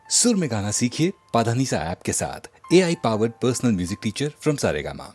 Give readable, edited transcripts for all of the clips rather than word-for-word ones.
सुर में गाना सीखिए पाधानीसा ऐप के साथ। AI powered personal music teacher from Saregama.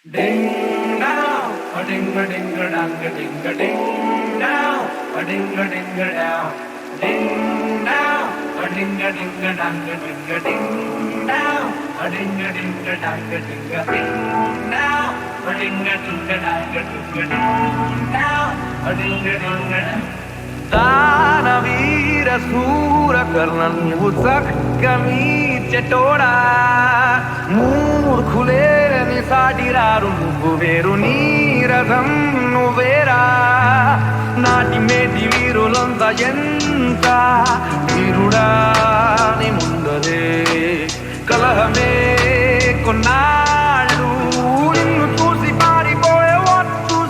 Ding down, a ding a ding a dang a ding a ding down, a ding a ding a down, ding down, a ding a ding a dang a ding a ding down, a ding a ding a dang a ding a ding down, a ding a ding a dang a ding a ding down, a ding a ding a dang. దానవీర సూర కర్ణ నువ్వు చక్కని చెటోడా మూర్ఖులేని సాటిరారు నువ్వు వేరు నీరథం నువ్వేరా నాటి మేటి వీరులంతా ఎంత వీరుడా నీ ముందరే కలహమే కొన్నాళ్ళు నిన్ను చూసి పారిపోయే వద్దు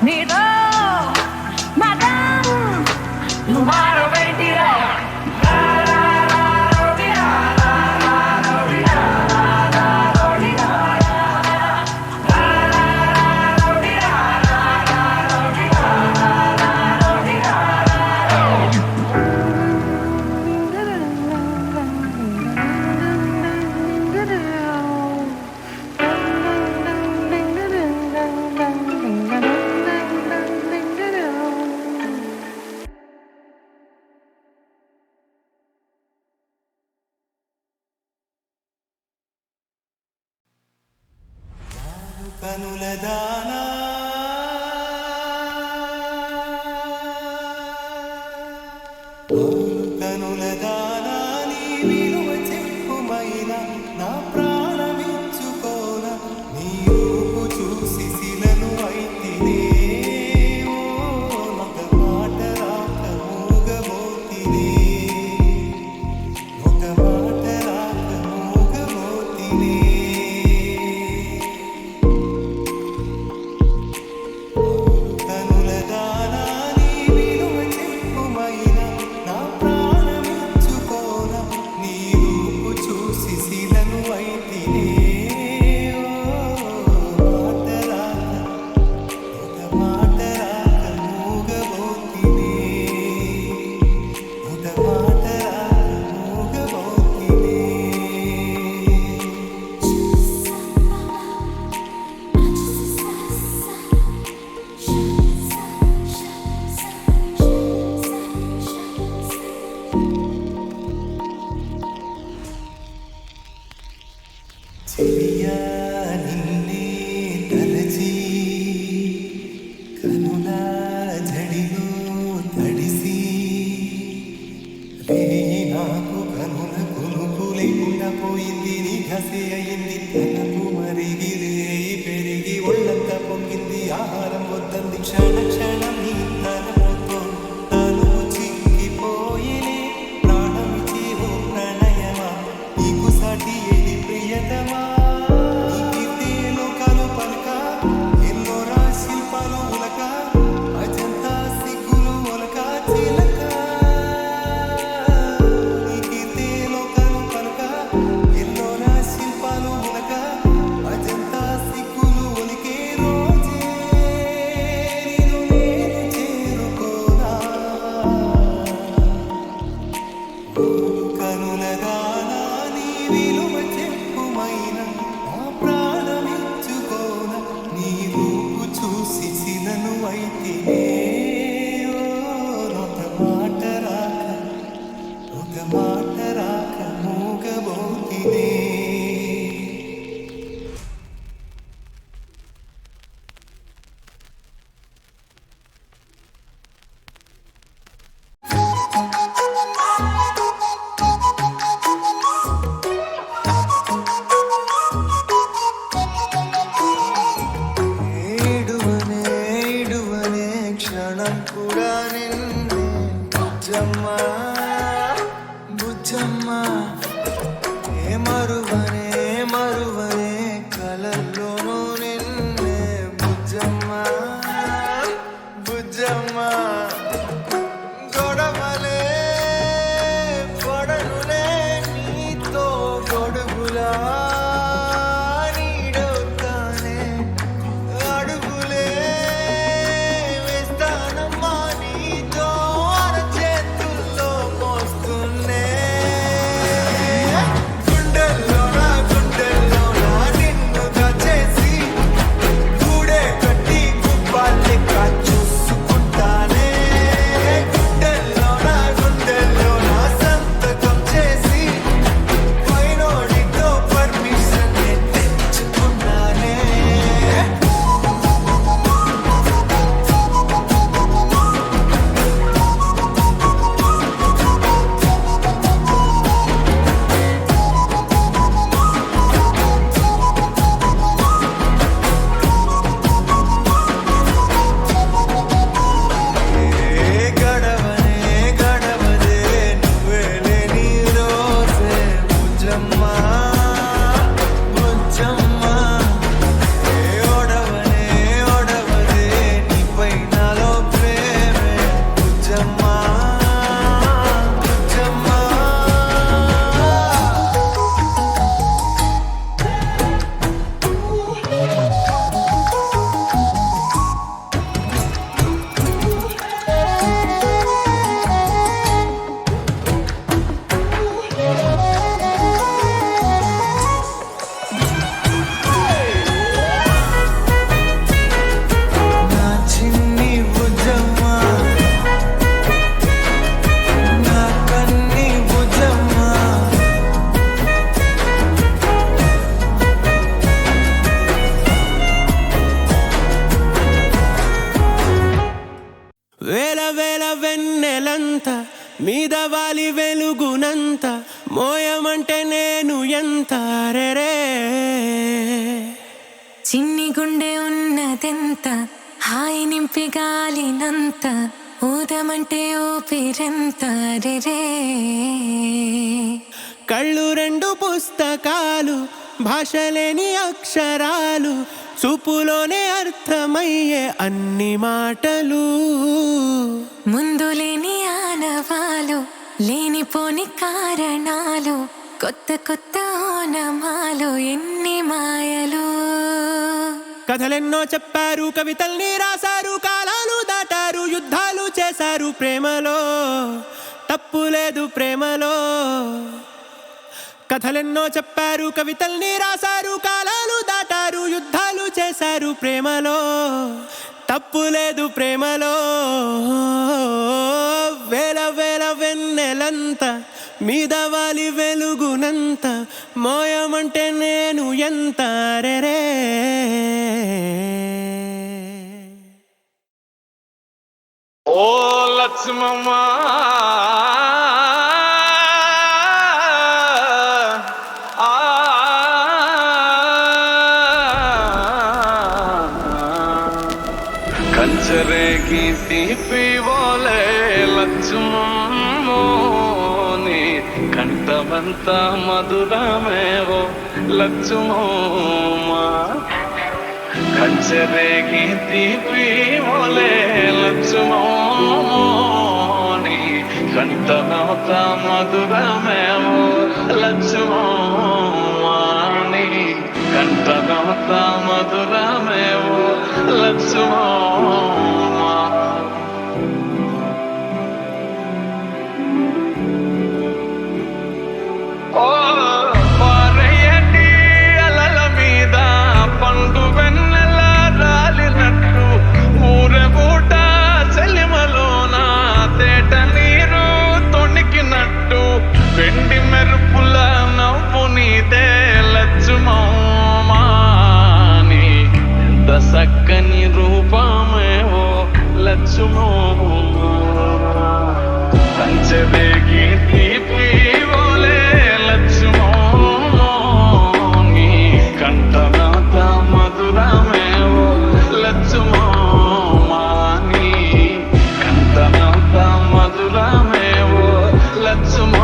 Nido, madam, lumaro vendira. కనులదానా కనులదానా నీ విలువ చెప్పుమైనా నా ప్రాణమిచ్చుకోన నీ రూపు చూసి శిలను అయితినే ఒక మాట రాక మూగబోతినే ఒక మాట రాక మూగబోతినే కనులదానా నీ విలువ చెప్పుమైనా నా ప్రాణమిచ్చుకోన నీ రూపు చూసి శిలను అయితినే మాట రాక ఒక మాట రాక మూగబోతినే ఒక మాట రాక మూగబోతినే చెలియా నిన్నే తలచి కనుల జడిలో తడిసి రేయి నాకు కనుల కునుకు లేకుండా పోయింది నీ ఘసే అయింది తనకు మరిగి రేయి పెరిగి ఒళ్ళంతా పొంగింది ఆహారం వద్దంది క్షణ క్షణం నీ తలపుతో తను చిక్కిపోయినే ప్రాణమిచి ఓ ప్రణయమా నీకు సాటి ఏది ప్రియతమా నీకితే లోకాలు పలక ఎల్లోరా శిల్పాలు ఉలక అజంతా సిగ్గులు ఒలక చిలక నీకితే లోకాలు పలక ఎల్లోరా శిల్పాలు ఉలక అజంతా సిగ్గులు ఒలికే రోజే నిన్ను నేను చేరుకోనా కనులదానా నీ విలువ చెప్పుమైనా నా ప్రాణమిచ్చుకోన నీ రూపు చూసి శిలను అయితినే ఒక మాట రాక ఒక మాట రాక మూగబోతినే ఏ మరువనే మరువనే కలల్లోనూ నిన్నే బుజ్జమ్మ బుజ్జమ్మ గొడవలే పడనులే నీతో గొడుగులా నీడవుతానే అడుగులే వేస్తానమ్మా నీతో అరచేతుల్లో మోస్తున్నే గుండెల్లోనా గుండెల్లోనా నిన్ను దాచేసి గూడే కట్టి గుప్పాలెక్క చూసుకుంటానే గుండెల్లోనా గుండెల్లోనా సంతకం చేసి పైనోడితో పర్మిషన్ తెచ్చుకున్నానే గడవనే గడవదే నువ్వే లేని రోజే బుజ్జమ్మ బుజ్జమ్మ ఒడవనే ఒడవదే నీపై నాలో ప్రేమే బుజ్జమ్మ బుజ్జమ్మ నా చిన్ని బుజ్జమ్మ నా కన్ని బుజ్జమ్మ వేల వేల వెన్నెలంత మీద వాలి వెలుగునంత మోయమంటే నేను ఎంత రే చిన్ని గుండె ఉన్నదెంత హాయి నింపి గాలినంత ఊదమంటే ఊపిరెంత రే కళ్ళు రెండు పుస్తకాలు భాషలేని అక్షరాలు చూపులోనే అర్థమయ్యే అన్ని మాటలు ముందు లేని ఆనవాలు లేనిపోని కారణాలు కొత్త కొత్త ఓనమాలు ఎన్ని మాయలు కథలెన్నో చెప్పారు కవితల్ని రాశారు కాలాలు దాటారు యుద్ధాలు చేశారు ప్రేమలో తప్పు లేదు ప్రేమలో కథలెన్నో చెప్పారు కవితల్ని రాశారు కాలాలు దాటారు యుద్ధాలు చేశారు ప్రేమలో తప్పు లేదు ప్రేమలో వేల వేల వెన్నెలంత మీద వాలి వెలుగునంత మోయమంటే నేను ఎంత రే ఓ లక్ష్మమ్మ కంచరేగి తీపి ఓలే లక్ష్మమ్మోని కంఠమంత మధురమేవో లక్ష్మమ్మ కంచరేగి తీపి ఓలే లక్ష్మమ్మోని కంఠమంత మధురమేవో లక్ష్మమ్మని కంఠమంత మధురమేవో లక్ష్మమ్మ ఓ పారయ్యటి అలల మీద పండు వెన్నెల రాలినట్టు ఊరగూట చెలిమలోన తేట నీరు తొణికినట్టు వెండి మెరుపుల నవ్వు నీదే లక్ష్మమ్మని ఎంత చక్కని రూపమేవో లక్ష్మమ్మ కంచెరేగి తీపి ఓలే లక్ష్మమ్మని కంఠనాథ మధురమేవో లక్ష్మమ్మని కంఠనాథ మధురమేవో లక్ష్మమ్మ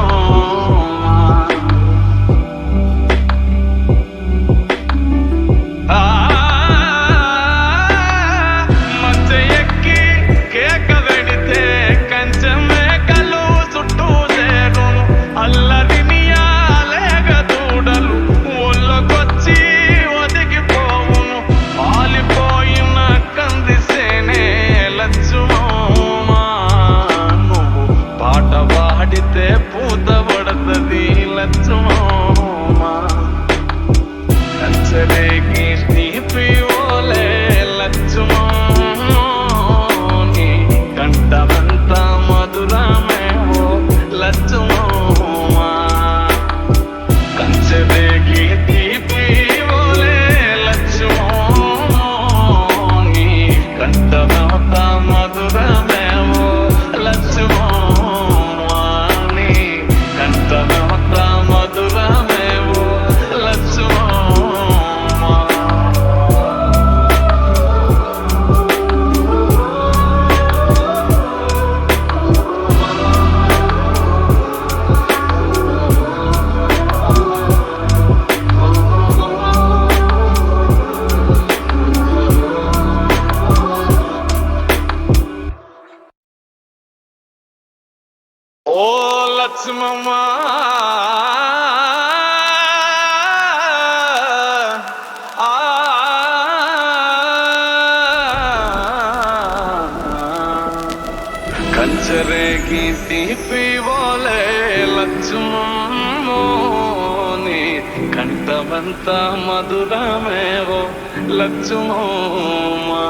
లక్ష్మమ్మా కంచరేగి తీపి ఓలే లక్ష్మమ్మోని కంఠమంత మధురమేవో లక్ష్మమ్మా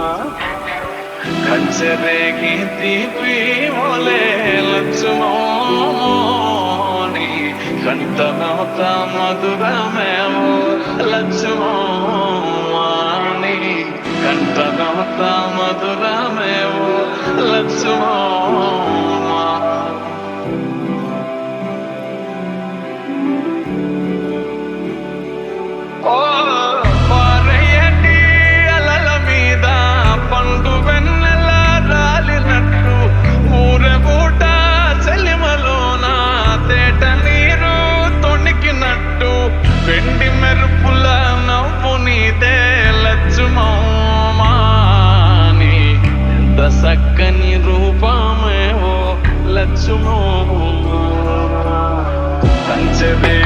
కంచరేగి తీపి ఓలే లక్ష్మమ్మోని కంఠమంత మధురమేవో లక్ష్మమ్మని కంఠమంత మధురమేవో లక్ష్మమ్మా ఓ పారయ్యటి అలల మీద పండు వెన్నెల రాలినట్టు ఊరగూట చెలిమలోన తేట నీరు తొణికినట్టు వెండి మెరుపుల నవ్వు నీదే లక్ష్మమ్మని ఎంత చక్కని రూపమేవో లక్ష్మమ్మ కంచెదే